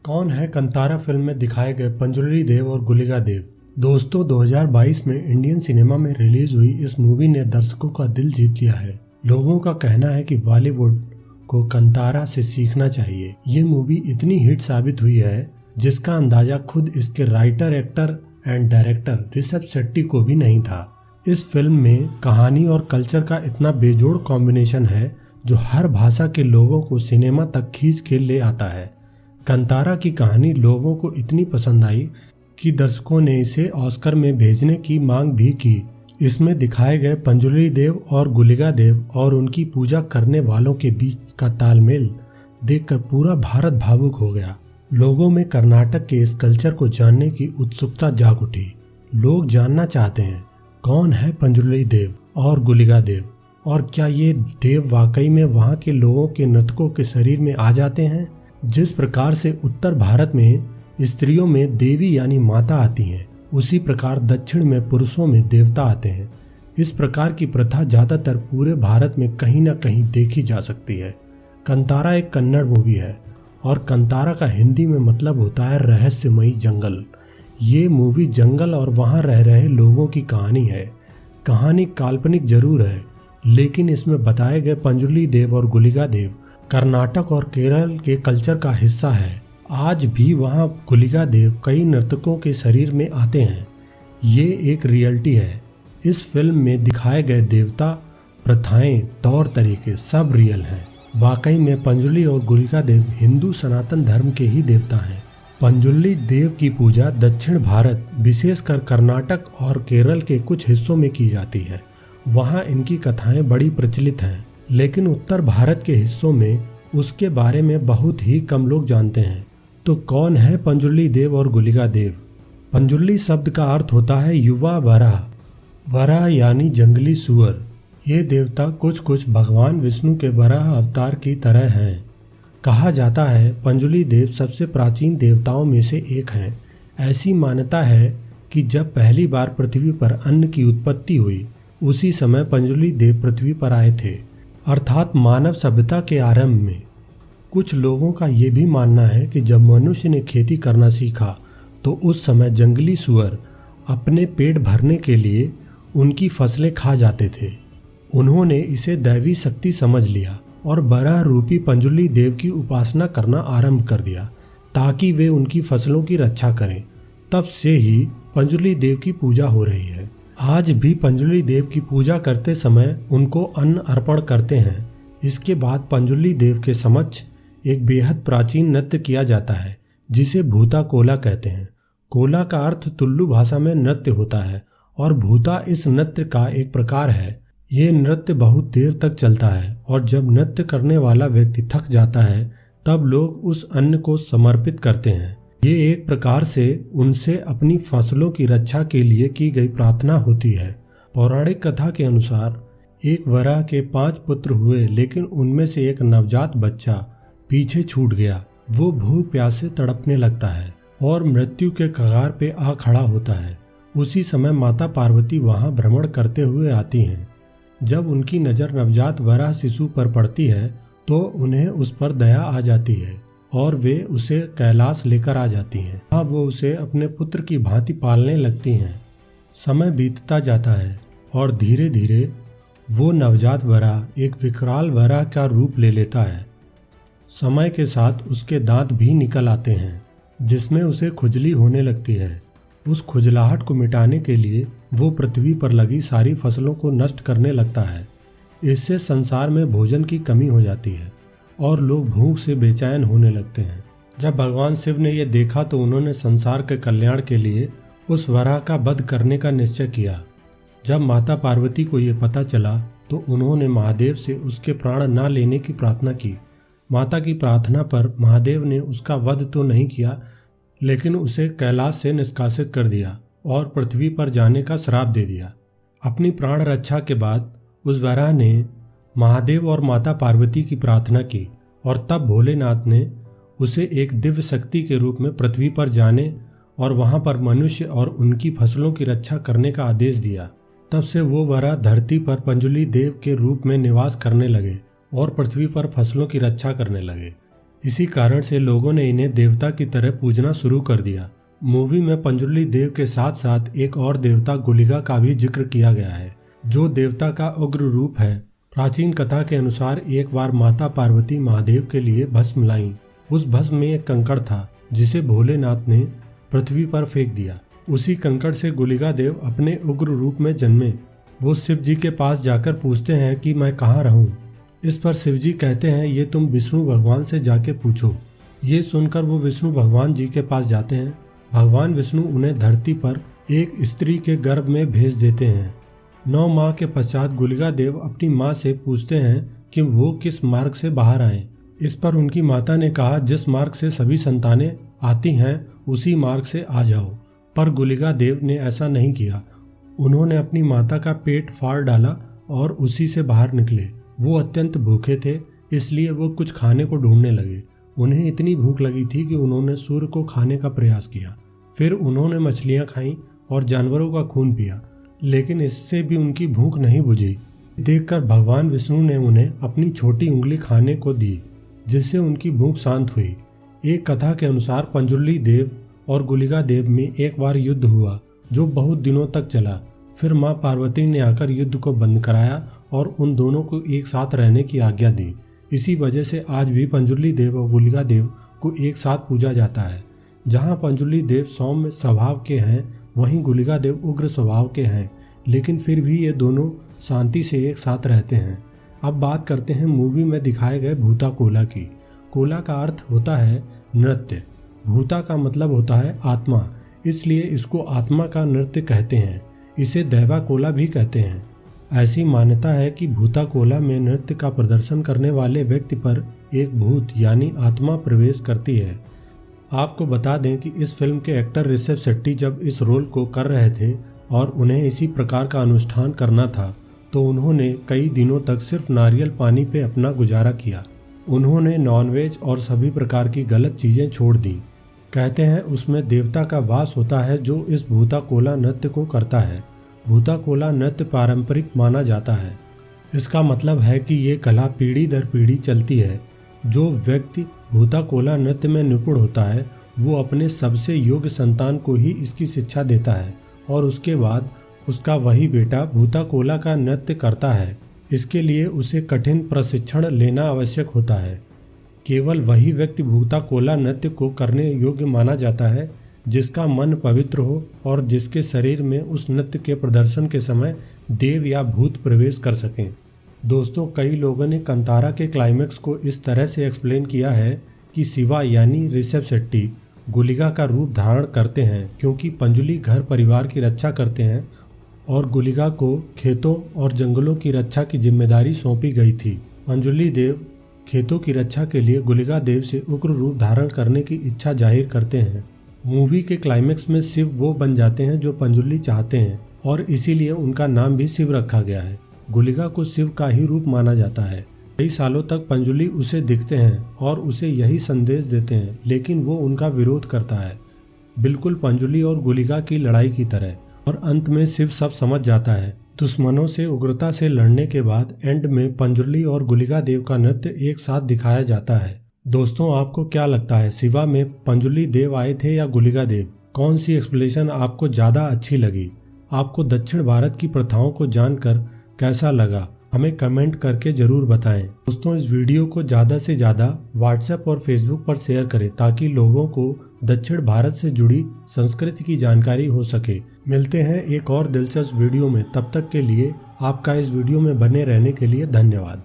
कौन है कंतारा फिल्म में दिखाए गए पंजुर्ली देव और गुलिका देव। दोस्तों 2022 में इंडियन सिनेमा में रिलीज हुई इस मूवी ने दर्शकों का दिल जीत लिया है। लोगों का कहना है कि बॉलीवुड को कंतारा से सीखना चाहिए। ये मूवी इतनी हिट साबित हुई है जिसका अंदाजा खुद इसके writer, actor and director Rishabh Shetty को भी नहीं था। इस फिल्म में कहानी और कल्चर का इतना बेजोड़ कॉम्बिनेशन है जो हर भाषा के लोगों को सिनेमा तक खींच के ले आता है। कंतारा की कहानी लोगों को इतनी पसंद आई कि दर्शकों ने इसे ऑस्कर में भेजने की मांग भी की। इसमें दिखाए गए पंजुर्ली देव और गुलिका देव और उनकी पूजा करने वालों के बीच का तालमेल देखकर पूरा भारत भावुक हो गया। लोगों में कर्नाटक के इस कल्चर को जानने की उत्सुकता जाग उठी। लोग जानना चाहते हैं कौन है पंजुर्ली देव और गुलिका देव, और क्या ये देव वाकई में वहाँ के लोगों के नर्तकों के शरीर में आ जाते हैं। जिस प्रकार से उत्तर भारत में स्त्रियों में देवी यानी माता आती हैं, उसी प्रकार दक्षिण में पुरुषों में देवता आते हैं। इस प्रकार की प्रथा ज़्यादातर पूरे भारत में कहीं न कहीं देखी जा सकती है। कंतारा एक कन्नड़ मूवी है और कंतारा का हिंदी में मतलब होता है रहस्यमयी जंगल। ये मूवी जंगल और वहाँ रह रहे लोगों की कहानी है। कहानी काल्पनिक जरूर है, लेकिन इसमें बताए गए पंजुर्ली देव और गुलिका देव कर्नाटक और केरल के कल्चर का हिस्सा है। आज भी वहाँ गुलिका देव कई नर्तकों के शरीर में आते हैं। ये एक रियलिटी है। इस फिल्म में दिखाए गए देवता, प्रथाएं, तौर तरीके सब रियल हैं। वाकई में पंजुर्ली और गुलिका देव हिंदू सनातन धर्म के ही देवता हैं। पंजुर्ली देव की पूजा दक्षिण भारत, विशेषकर कर्नाटक और केरल के कुछ हिस्सों में की जाती है। वहाँ इनकी कथाएं बड़ी प्रचलित हैं, लेकिन उत्तर भारत के हिस्सों में उसके बारे में बहुत ही कम लोग जानते हैं। तो कौन है पंजुर्ली देव और गुलिका देव? पंजुर्ली शब्द का अर्थ होता है युवा वराह। वराह यानी जंगली सुअर। ये देवता कुछ भगवान विष्णु के वराह अवतार की तरह हैं। कहा जाता है पंजुर्ली देव सबसे प्राचीन देवताओं में से एक हैं। ऐसी मान्यता है कि जब पहली बार पृथ्वी पर अन्न की उत्पत्ति हुई, उसी समय पंजुर्ली देव पृथ्वी पर आए थे, अर्थात मानव सभ्यता के आरंभ में। कुछ लोगों का ये भी मानना है कि जब मनुष्य ने खेती करना सीखा तो उस समय जंगली सुअर अपने पेट भरने के लिए उनकी फसलें खा जाते थे। उन्होंने इसे दैवी शक्ति समझ लिया और वराह रूपी पंजुर्ली देव की उपासना करना आरंभ कर दिया ताकि वे उनकी फसलों की रक्षा करें। तब से ही पंजुर्ली देव की पूजा हो रही है। आज भी पंजुर्ली देव की पूजा करते समय उनको अन्न अर्पण करते हैं। इसके बाद पंजुर्ली देव के समक्ष एक बेहद प्राचीन नृत्य किया जाता है जिसे भूता कोला कहते हैं। कोला का अर्थ तुल्लु भाषा में नृत्य होता है और भूता इस नृत्य का एक प्रकार है। ये नृत्य बहुत देर तक चलता है और जब नृत्य करने वाला व्यक्ति थक जाता है तब लोग उस अन्न को समर्पित करते हैं। ये एक प्रकार से उनसे अपनी फसलों की रक्षा के लिए की गई प्रार्थना होती है। पौराणिक कथा के अनुसार एक वराह के 5 पुत्र हुए, लेकिन उनमें से एक नवजात बच्चा पीछे छूट गया। वो भूख प्यास से तड़पने लगता है और मृत्यु के कगार पे आ खड़ा होता है। उसी समय माता पार्वती वहां भ्रमण करते हुए आती हैं। जब उनकी नज़र नवजात वराह शिशु पर पड़ती है तो उन्हें उस पर दया आ जाती है और वे उसे कैलाश लेकर आ जाती हैं। वहाँ वो उसे अपने पुत्र की भांति पालने लगती हैं। समय बीतता जाता है और धीरे धीरे वो नवजात वराह एक विकराल वराह का रूप ले लेता है। समय के साथ उसके दांत भी निकल आते हैं जिसमें उसे खुजली होने लगती है। उस खुजलाहट को मिटाने के लिए वो पृथ्वी पर लगी सारी फसलों को नष्ट करने लगता है। इससे संसार में भोजन की कमी हो जाती है और लोग भूख से बेचैन होने लगते हैं। जब भगवान शिव ने यह देखा तो उन्होंने संसार के कल्याण के लिए उस वराह का वध करने का निश्चय किया। जब माता पार्वती को यह पता चला तो उन्होंने महादेव से उसके प्राण न लेने की प्रार्थना की। माता की प्रार्थना पर महादेव ने उसका वध तो नहीं किया, लेकिन उसे कैलाश से निष्कासित कर दिया और पृथ्वी पर जाने का श्राप दे दिया। अपनी प्राण रक्षा के बाद उस वराह ने महादेव और माता पार्वती की प्रार्थना की और तब भोलेनाथ ने उसे एक दिव्य शक्ति के रूप में पृथ्वी पर जाने और वहां पर मनुष्य और उनकी फसलों की रक्षा करने का आदेश दिया। तब से वो वराह धरती पर पंजुर्ली देव के रूप में निवास करने लगे और पृथ्वी पर फसलों की रक्षा करने लगे। इसी कारण से लोगों ने इन्हें देवता की तरह पूजना शुरू कर दिया। मूवी में पंजुर्ली देव के साथ साथ एक और देवता गुलिगा का भी जिक्र किया गया है, जो देवता का उग्र रूप है। प्राचीन कथा के अनुसार एक बार माता पार्वती महादेव के लिए भस्म लाईं। उस भस्म में एक कंकड़ था जिसे भोलेनाथ ने पृथ्वी पर फेंक दिया। उसी कंकड़ से गुलिगा देव अपने उग्र रूप में जन्मे। वो शिव जी के पास जाकर पूछते हैं कि मैं कहाँ रहूं। इस पर शिव जी कहते हैं ये तुम विष्णु भगवान से जाके पूछो। ये सुनकर वो विष्णु भगवान जी के पास जाते हैं। भगवान विष्णु उन्हें धरती पर एक स्त्री के गर्भ में भेज देते हैं। 9 माह के पश्चात गुलिगा देव अपनी माँ से पूछते हैं कि वो किस मार्ग से बाहर आए। इस पर उनकी माता ने कहा जिस मार्ग से सभी संतानें आती हैं उसी मार्ग से आ जाओ। पर गुलिगा देव ने ऐसा नहीं किया। उन्होंने अपनी माता का पेट फाड़ डाला और उसी से बाहर निकले। वो अत्यंत भूखे थे, इसलिए वो कुछ खाने को ढूंढने लगे। उन्हें इतनी भूख लगी थी कि उन्होंने सूर्य को खाने का प्रयास किया। फिर उन्होंने मछलियां खाईं और जानवरों का खून पिया, लेकिन इससे भी उनकी भूख नहीं बुझी। देखकर भगवान विष्णु ने उन्हें अपनी छोटी उंगली खाने को दी, जिससे उनकी भूख शांत हुई। एक कथा के अनुसार पंजुर्ली देव और गुलिगा देव में एक बार युद्ध हुआ जो बहुत दिनों तक चला। फिर मां पार्वती ने आकर युद्ध को बंद कराया और उन दोनों को एक साथ रहने की आज्ञा दी। इसी वजह से आज भी पंजुर्ली देव और गुलिगा देव को एक साथ पूजा जाता है। जहां पंजुर्ली देव सौम्य स्वभाव के हैं, वहीं गुलिगा देव उग्र स्वभाव के हैं, लेकिन फिर भी ये दोनों शांति से एक साथ रहते हैं। अब बात करते हैं मूवी में दिखाए गए भूता कोला की। कोला का अर्थ होता है नृत्य। भूता का मतलब होता है आत्मा, इसलिए इसको आत्मा का नृत्य कहते हैं। इसे दैवा कोला भी कहते हैं। ऐसी मान्यता है कि भूता कोला में नृत्य का प्रदर्शन करने वाले व्यक्ति पर एक भूत यानी आत्मा प्रवेश करती है। आपको बता दें कि इस फिल्म के एक्टर ऋषभ शेट्टी जब इस रोल को कर रहे थे और उन्हें इसी प्रकार का अनुष्ठान करना था, तो उन्होंने कई दिनों तक सिर्फ नारियल पानी पे अपना गुजारा किया। उन्होंने नॉनवेज और सभी प्रकार की गलत चीजें छोड़ दी। कहते हैं उसमें देवता का वास होता है जो इस भूता कोला नृत्य को करता है। भूता कोला नृत्य पारंपरिक माना जाता है। इसका मतलब है कि ये कला पीढ़ी दर पीढ़ी चलती है। जो व्यक्ति भूता कोला नृत्य में निपुण होता है वो अपने सबसे योग्य संतान को ही इसकी शिक्षा देता है और उसके बाद उसका वही बेटा भूता कोला का नृत्य करता है। इसके लिए उसे कठिन प्रशिक्षण लेना आवश्यक होता है। केवल वही व्यक्ति भूता कोला नृत्य को करने योग्य माना जाता है जिसका मन पवित्र हो और जिसके शरीर में उस नृत्य के प्रदर्शन के समय देव या भूत प्रवेश कर सकें। दोस्तों, कई लोगों ने कंतारा के क्लाइमेक्स को इस तरह से एक्सप्लेन किया है कि शिवा यानी ऋषभ शेट्टी गुलिगा का रूप धारण करते हैं क्योंकि पंजुली घर परिवार की रक्षा करते हैं और गुलिगा को खेतों और जंगलों की रक्षा की जिम्मेदारी सौंपी गई थी। पंजुली देव खेतों की रक्षा के लिए गुलिगा देव से उग्र रूप धारण करने की इच्छा जाहिर करते हैं। मूवी के क्लाइमेक्स में शिव वो बन जाते हैं जो पंजुली चाहते हैं और इसीलिए उनका नाम भी शिव रखा गया है। गुलिगा को शिव का ही रूप माना जाता है। कई सालों तक पंजुली उसे दिखते हैं और उसे यही संदेश देते हैं, लेकिन वो उनका विरोध करता है, बिल्कुल पंजुली और गुलिगा की लड़ाई की तरह। और अंत में शिव सब समझ जाता है। दुश्मनों से उग्रता से लड़ने के बाद एंड में पंजुली और गुलिगा देव का नृत्य एक साथ दिखाया जाता है। दोस्तों, आपको क्या लगता है, शिवा में पंजुली देव आए थे या गुलिगा देव? कौन सी एक्सप्लेनेशन आपको ज़्यादा अच्छी लगी? आपको दक्षिण भारत की प्रथाओं को जानकर कैसा लगा? हमें कमेंट करके जरूर बताएं। दोस्तों, इस वीडियो को ज़्यादा से ज़्यादा व्हाट्सएप और फेसबुक पर शेयर करें ताकि लोगों को दक्षिण भारत से जुड़ी संस्कृति की जानकारी हो सके। मिलते हैं एक और दिलचस्प वीडियो में। तब तक के लिए आपका इस वीडियो में बने रहने के लिए धन्यवाद।